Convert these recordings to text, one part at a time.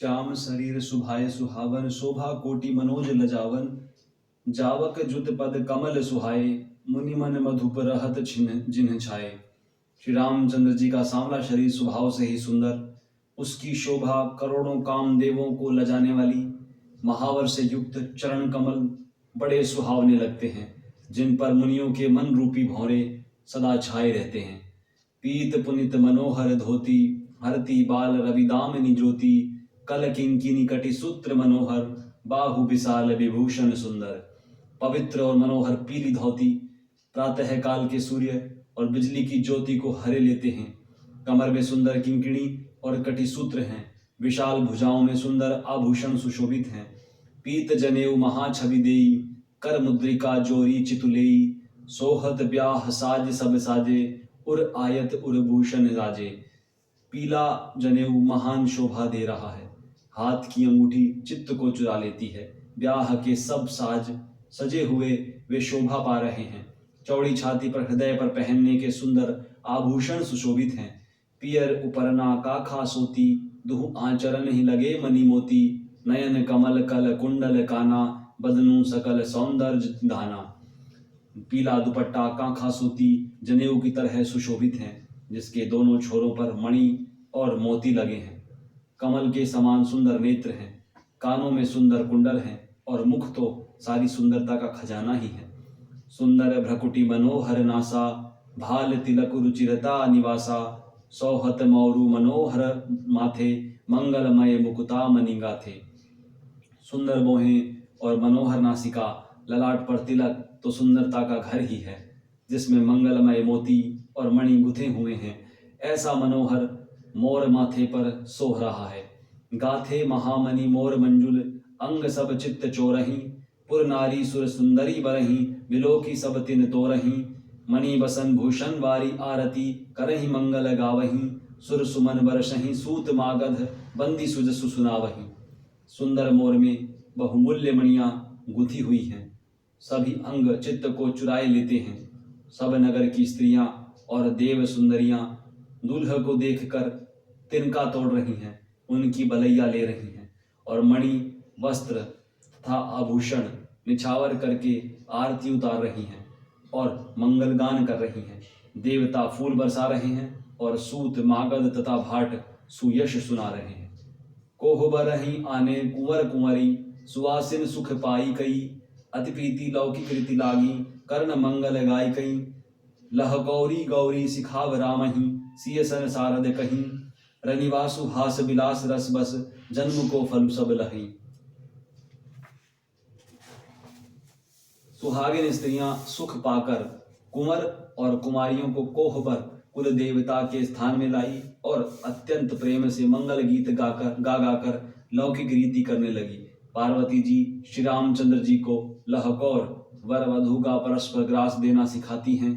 श्याम शरीर सुभाय सुहावन, शोभा कोटि मनोज लजावन। जावक जुत पद कमल सुहाए, मुनि मन मधुप रहत छिन जिन्ह छाए। श्री रामचंद्र जी का सांवला शरीर स्वभाव से ही सुंदर, उसकी शोभा करोड़ों कामदेवों को लजाने वाली, महावर से युक्त चरण कमल बड़े सुहावने लगते हैं, जिन पर मुनियों के मन रूपी भौरे सदा छाए रहते हैं। पीत पुनित मनोहर धोती, हरती बाल रविदामिनी ज्योति। कल किंकिनी कटि सूत्र मनोहर, बाहु विशाल विभूषण सुंदर। पवित्र और मनोहर पीली धोती प्रातः काल के सूर्य और बिजली की ज्योति को हरे लेते हैं। कमर में सुंदर किंकिणी और कटि सूत्र हैं। विशाल भुजाओं में सुंदर आभूषण सुशोभित हैं। पीत जनेऊ महाछवि देई, कर मुद्रिका जोरी चितुलेई। सोहत ब्याह साज सब साजे, उर आयत उर भूषण राजे। पीला जनेऊ महान शोभा दे रहा है, हाथ की अंगूठी चित्त को चुरा लेती है। ब्याह के सब साज सजे हुए वे शोभा पा रहे हैं। चौड़ी छाती पर हृदय पर पहनने के सुंदर आभूषण सुशोभित हैं। पियर उपरना काखा सोती, दुह आचरण ही लगे मणि मोती। नयन कमल कल कुंडल काना, बदनू सकल सौंदर्य दाना। पीला दुपट्टा कांखा सूती जनेऊ की तरह सुशोभित है, जिसके दोनों छोरों पर मणि और मोती लगे हैं। कमल के समान सुंदर नेत्र हैं, कानों में सुंदर कुंडल हैं और मुख तो सारी सुंदरता का खजाना ही है। सुंदर भ्रकुटी मनोहर नासा, भाल तिलक रुचिरता निवासा। सौहत मौरु मनोहर माथे, मंगलमय मुकुता मणिगा थे। सुंदर मोहें और मनोहर नासिका, ललाट पर तिलक तो सुंदरता का घर ही है, जिसमें मंगलमय मोती और मणि गुथे हुए हैं। ऐसा मनोहर मोर माथे पर सोह रहा है। गाथे महामणि मोर मंजुल, अंग सब चित्त चोरही। पुर नारी सुर सुंदरी बरही, बिलोकी सब तिन तोरही। मणि बसन भूषण वारी आरती, करही मंगल गावही। सुर सुमन बरसही सूत मागध, बंदी सुजसु सुनावही। सुंदर मोर में बहुमूल्य मणियां गुथी हुई हैं, सभी अंग चित्त को चुराए लेते हैं। सब नगर की स्त्रियां और देव सुंदरियां दूल्हे को देखकर तिनका तोड़ रही हैं, उनकी बलैया ले रही हैं और मणि वस्त्र तथा आभूषण निछावर करके आरती उतार रही हैं और मंगल गान कर रही हैं। देवता फूल बरसा रहे हैं और सूत मागध तथा भाट सुयश सुना रहे हैं। कोहबरहि आने कुंवर कुंवरी, सुवासिन सुख पाई कई। अति प्रीति लौकिक रीति लागी, कर्ण मंगल गाय कई। लह गौरी गौरी सिखाव रामहि, सिय सन सारद कहीं। रनिवासु हास बिलास रस बस, जन्म को फल सब लही। सुहागिन स्त्रियां सुख पाकर कुंवर और कुमारियों को कोह पर कुल देवता के स्थान में लाई और अत्यंत प्रेम से मंगल गीत गाकर लौकिक रीति करने लगी। पार्वती जी श्री रामचंद्र जी को लहकौर वर वधू का परस्पर ग्रास देना सिखाती हैं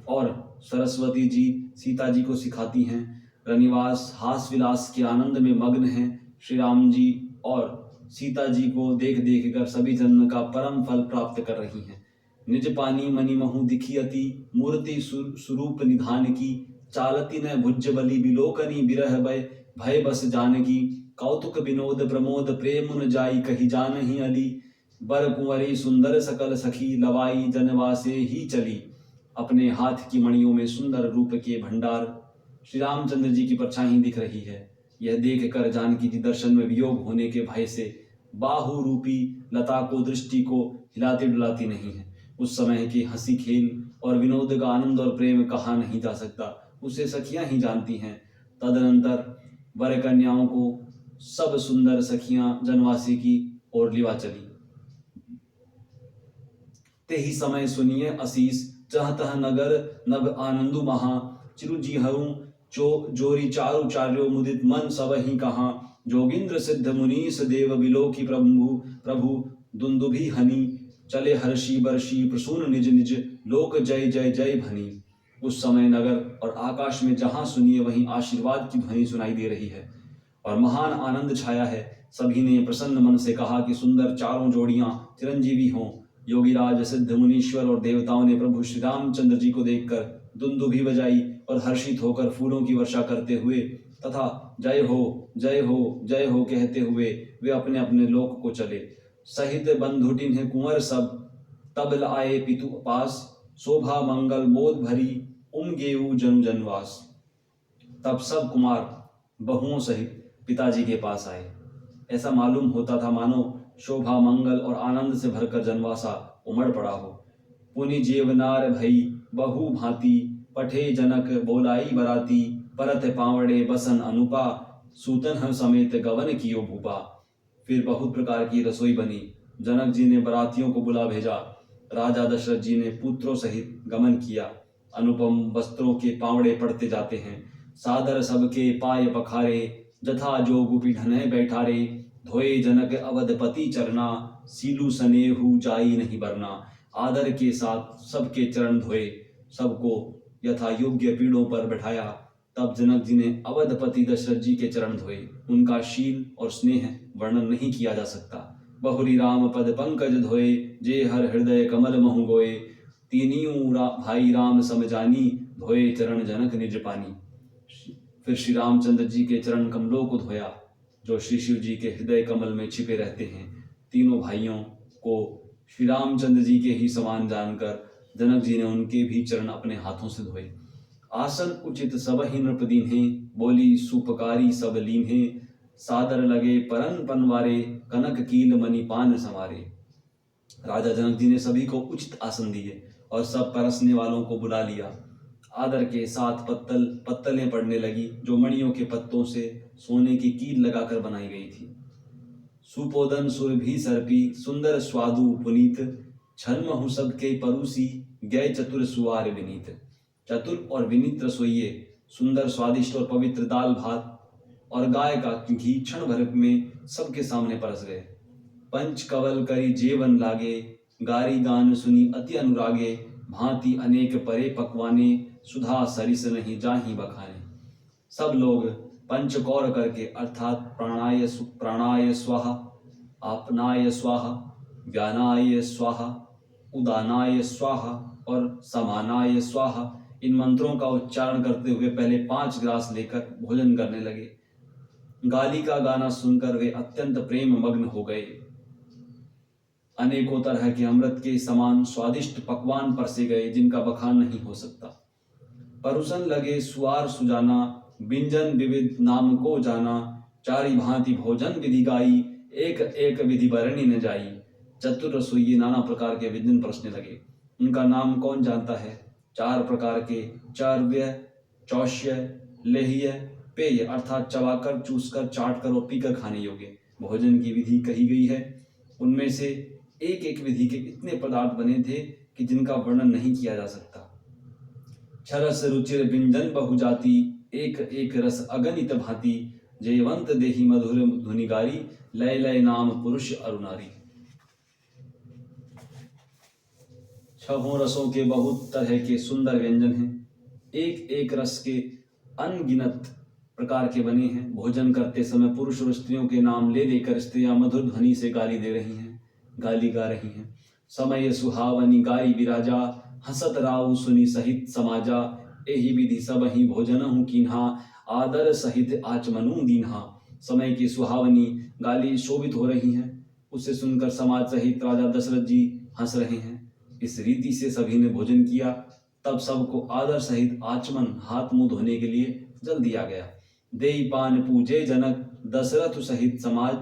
और सरस्वती जी सीता जी को सिखाती हैं। रनिवास हास विलास के आनंद में मग्न हैं। श्री राम जी और सीता जी को देख देख कर सभी जन्म का परम फल प्राप्त कर रही हैं। निज पानी मणि महु दिखी अति, मूर्ति स्वरूप निधान की। चालती न भुज बलि बिलोकनी, बिरह भय बस जानकी। कौतुक विनोद प्रमोद, प्रेम न जाई कही जानहि अली। बर कुंवरी सुंदर सकल सखी, लवाई जनवासे ही चली। अपने हाथ की मणियों में सुंदर रूप के भंडार श्री रामचंद्र जी की परछाई दिख रही है। यह देख कर जानकी जी दर्शन में वियोग होने के भय से बाहु रूपी लता को दृष्टि को हिलाती डुलाती नहीं है। उस समय के हंसी खेल और विनोद का आनंद और प्रेम कहा नहीं जा सकता, उसे सखियां ही जानती हैं। तदनंतर वर कन्याओं को सब सुंदर सखियां जनवासी की ओर लिवा चली। ते ही समय सुनिए असीस, जह तह नगर नभ आनंदु महा। चिरुजी हरु जोरी चारु चार्यो, मुदित मन सब ही कहा। जोगिंद्र सिद्ध मुनीस देव, बिलो की प्रभु दुंदुभि हनी। चले हर्षी बर्षी प्रसून निज निज, लोक जय जय जय भनी। उस समय नगर और आकाश में जहां सुनिए वहीं आशीर्वाद की ध्वनि सुनाई दे रही है और महान आनंद छाया है। सभी ने प्रसन्न मन से कहा कि सुंदर चारों जोड़ियां चिरंजीवी हों। योगीराज सिद्ध मुनीश्वर और देवताओं ने प्रभु श्री रामचंद्र जी को देखकर दुंदुभि बजाई और हर्षित होकर फूलों की वर्षा करते हुए तथा जय हो, जय हो, जय हो कहते हुए वे अपने अपने लोक को चले। सहित बंधु तिन्ह कुंवर सब, तब आए पितु पास, शोभा मंगल मोद भरी, गेऊ जनु जनवास। तब सब कुमार बहुओं सहित पिताजी के पास आए। ऐसा मालूम होता था मानो शोभा मंगल और आनंद से भरकर जनवासा उमड़ पड़ा हो। पुनि जेवनार भई बहु भांति, पठे जनक बोलाई बराती, परत पावड़े बसन अनुपा, सूतन समेत गवन कियो भूपा। फिर बहुत प्रकार की रसोई बनी। जनक जी ने बरातियों को बुला भेजा। राजा दशरथ जी ने पुत्रों सहित गमन किया। अनुपम वस्त्रों के पावड़े पड़ते जाते हैं। सादर सबके पाय पखारे, जथा जोगु पिढ़ने बैठारे, धोए जनक अवधपति चरना, सीलू सनेहु जाई नहीं बरना। आदर के साथ सबके चरण धोए, सबको यथा योग्य पीढ़ों पर बैठाया। तब जनक जी ने अवधपति दशरथ जी के चरण धोए। उनका शील और स्नेह वर्णन नहीं किया जा सकता। बहुरी राम पद पंकज धोए, जे हर हृदय कमल महु गोए, तीनियों भाई राम समझानी, धोए चरण जनक निज पानी। फिर श्री रामचंद्र जी के चरण कमलों को धोया, जो श्री शिव जी के हृदय कमल में छिपे रहते हैं। तीनों भाइयों को श्री रामचंद्र जी के ही समान जानकर जनक जी ने उनके भी चरण अपने हाथों से धोए। आसन उचित सब ही नृप दीन्हे, बोली सुपकारी सब लीन्हे, सादर लगे परन पनवारे, कनक कील मणि पान संवारे। राजा जनक जी ने सभी को उचित आसन दिए और सब परसने वालों को बुला लिया। आदर के साथ पत्तलें पड़ने लगी, जो मणियों के पत्तों से सोने की कील लगाकर बनाई गई थी। सुपोदन सुरभि सर्पी, सुंदर स्वादु पुनीत, छन्महु सबके परूसी, गय चतुर सुवार विनीत। चतुर और विनीत रसोइये सुंदर स्वादिष्ट और पवित्र दाल भात और गाय का घी क्षण भर में सबके सामने परस गए। पंच कवल करी जेवन लागे, गारी गान सुनी अति अनुरागे, भांति अनेक परे पकवाने, सुधा सरिस नहीं जाहि बखाने। सब लोग पंचकौर करके अर्थात प्राणाय स्वाहा, आपनाय स्वाहा, व्यानाय स्वाहा, उदानाय स्वाहा और समानाय स्वाहा, इन मंत्रों का उच्चारण करते हुए पहले 5 ग्रास लेकर भोजन करने लगे। गाली का गाना सुनकर वे अत्यंत प्रेम मग्न हो गए। अनेकों तरह के अमृत के समान स्वादिष्ट पकवान परसे गए, जिनका बखान नहीं हो सकता। परुसन लगे सुआर सुजाना, व्यंजन विविध नाम को जाना, चारि भांति भोजन विधि गाई, एक एक विधि बरनी न जाई। चतुर रसोइये नाना प्रकार के व्यंजन परसने लगे। उनका नाम कौन जानता है। 4 प्रकार के चार्व्य, चौष्य, लेह्य, पेय अर्थात चबाकर, चूसकर, चाटकर और पीकर खाने योग्य भोजन की विधि कही गई है। उनमें से एक एक विधि के इतने पदार्थ बने थे कि जिनका वर्णन नहीं किया जा सकता। छरस रुचिर व्यंजन बहुजाति, एक एक रस अगणित भांति, जयवंत देहि मधुर धुनिगारी, लय लय नाम पुरुष अरुणारी। 6 रसों के बहुत तरह के सुंदर व्यंजन हैं। एक एक रस के अनगिनत प्रकार के बने हैं। भोजन करते समय पुरुष और स्त्रियों के नाम ले लेकर स्त्रियां मधुर ध्वनि से गाली गा रही हैं। समय सुहावनी गाई विराजा, हसत राउ सुनी सहित समाजा, एहि विधि सब ही भोजन हूँ कीन्हा, आदर सहित आचमनु दीन्हा। समय की सुहावनी गाली शोभित हो रही हैं, उसे सुनकर समाज सहित राजा दशरथ जी हंस रहे हैं। इस रीति से सभी ने भोजन किया। तब सबको आदर सहित आचमन हाथ मुंह धोने के लिए जल दिया गया। देई पान पूजे जनक, दशरथ सहित समाज,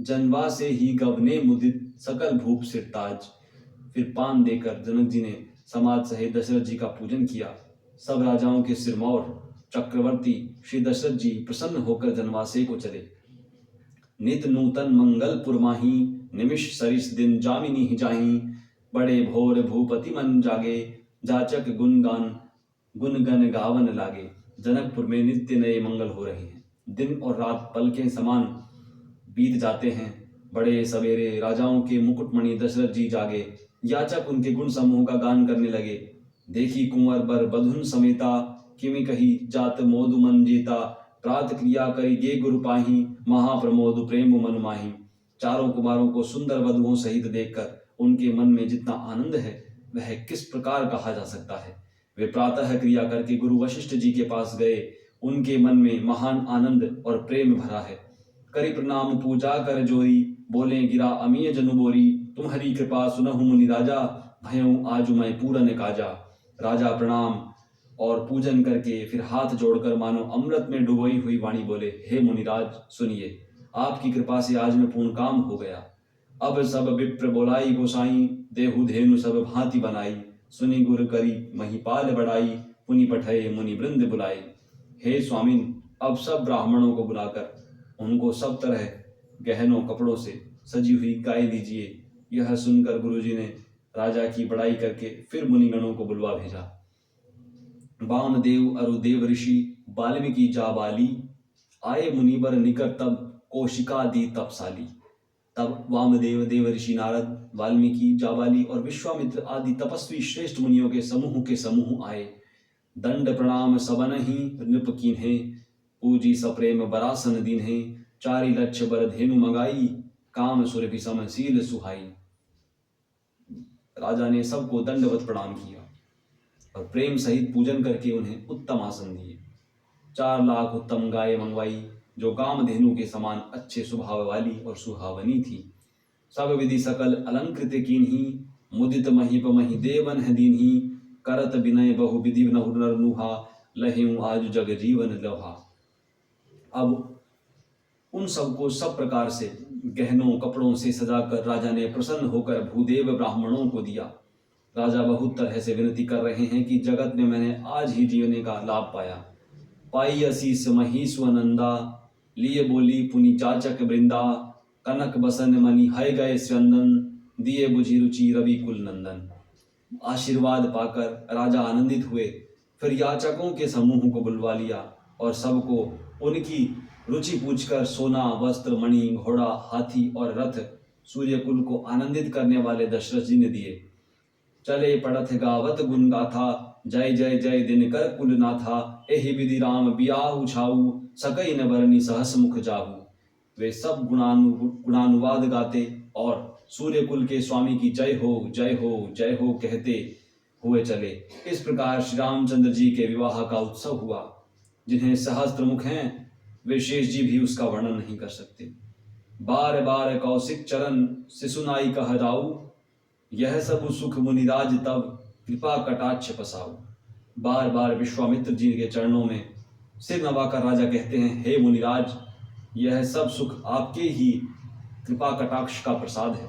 जनवा से ही गवने मुदित, सकल भूप सिरताज। फिर पान देकर जनक जी ने समाज सहित दशरथ जी का पूजन किया। सब राजाओं के सिरमौर चक्रवर्ती श्री दशरथ जी प्रसन्न होकर जनवासे को चले। नित नूतन मंगल पुरमाही, निमिष सरिस दिन जामिनी ही जाही, बड़े भोर भूपति मन जागे, जाचक गुणगन गावन लागे। जनकपुर में नित्य नए मंगल हो रहे हैं। दिन और रात पल के समान बीत जाते हैं। बड़े सवेरे राजाओं के मुकुटमणि दशरथ जी जागे। याचक उनके गुण समूह का गान करने लगे। देखी कुंवर बर बधुन समेता, किमि कही जात मोदु मन जेता, प्रात क्रिया करी गे गुरु पाही, महाप्रमोद प्रेम मन माही। चारों कुमारों को सुंदर वधुओं सहित देखकर उनके मन में जितना आनंद है वह किस प्रकार कहा जा सकता है। वे प्रातः क्रिया करके गुरु वशिष्ठ जी के पास गए। उनके मन में महान आनंद और प्रेम भरा है। करी प्रणाम पूजा कर जोरी, बोले गिरा अमीय जनु बोरी, तुम्हारी कृपा सुनहु मुनि राजा, भयऊ आज मैं पूरन काजा। राजा प्रणाम और पूजन करके फिर हाथ जोड़कर मानो अमृत में डुबोई हुई वाणी बोले, हे मुनिराज सुनिए, आपकी कृपा से आज में पूर्ण काम हो गया। अब सब विप्र बोलाई गोसाई, देहु धेनु सब भांति बनाई, सुनि गुर करी महिपाल बढ़ाई, पुनि पठय मुनि वृंद बुलाई। हे स्वामिन, अब सब ब्राह्मणों को बुलाकर उनको सब तरह गहनों कपड़ों से सजी हुई गाय दीजिए। यह सुनकर गुरुजी ने राजा की बड़ाई करके फिर मुनिगणों को बुलवा भेजा। वामदेव अरु देव ऋषि वाल्मीकि जाबाली, आए मुनिवर निकट तब कौशिका दी तपसाली। तब वामदेव, देव ऋषि नारद, वाल्मीकि, जाबाली और विश्वामित्र आदि तपस्वी श्रेष्ठ मुनियों के समूह आए। दंड प्रणाम सबन ही नृप कीन्हे, पूजी सप्रेम बरासन दीन्हे, चारि लक्ष बर धेनु मंगाई, काम सुरभि सम सील सुहाई। राजा ने सबको दंडवत प्रणाम किया और प्रेम सहित पूजन करके उन्हें उत्तम आसन दिए। 4 लाख उत्तम गाय मंगवाई, जो कामधेनु के समान अच्छे स्वभाव वाली और सुहावनी थी। सब विधि सकल अलंकृत कीन्ही, मुदित महीप मही देवन है दीन्ही, करत विनय बहु विधि नर नुहा, लहेऊ आज जग जीवन लोहा। अब उन सबको सब प्रकार से गहनों कपड़ों से सजाकर राजा ने प्रसन्न होकर भूदेव ब्राह्मणों को दिया। राजा बहुत तरह से विनती कर रहे हैं कि जगत में मैंने आज ही जीने का लाभ पाया। पाई असीस महीश्वनंदा, लिए बोली पुनि चाचक वृंदा, कनक बसन मणि है गए स्यंदन, दिए बुझी रुचि रवि कुल नंदन। आशीर्वाद पाकर राजा आनंदित हुए। फिर याचकों के समूह को बुलवा लिया और सबको उनकी रुचि पूछकर सोना, वस्त्र, मणि, घोड़ा, हाथी और रथ सूर्यकुल को आनंदित करने वाले दशरथ जी ने दिए। चले पड़थ गावत गुण गाथा, जय जय जय दिनकर कुल नाथा, एहि विधि राम बियाहु छाऊ, सकई न बरनी सहस मुख जाहू। वे सब गुणानुवाद गाते और सूर्यकुल के स्वामी की जय हो जय हो जय हो कहते हुए चले। इस प्रकार श्री रामचंद्र जी के विवाह का उत्सव हुआ। जिन्हें सहस्त्र मुख हैं वे शेष जी भी उसका वर्णन नहीं कर सकते। बार बार कौशिक चरण शिशुनाई कह राऊ, यह सब सुख मुनिराज तब कृपा कटाक्ष पसाऊ। बार बार विश्वामित्र जी के चरणों में सिर नवाकर राजा कहते हैं, हे मुनिराज, यह सब सुख आपके ही कृपा कटाक्ष का प्रसाद है।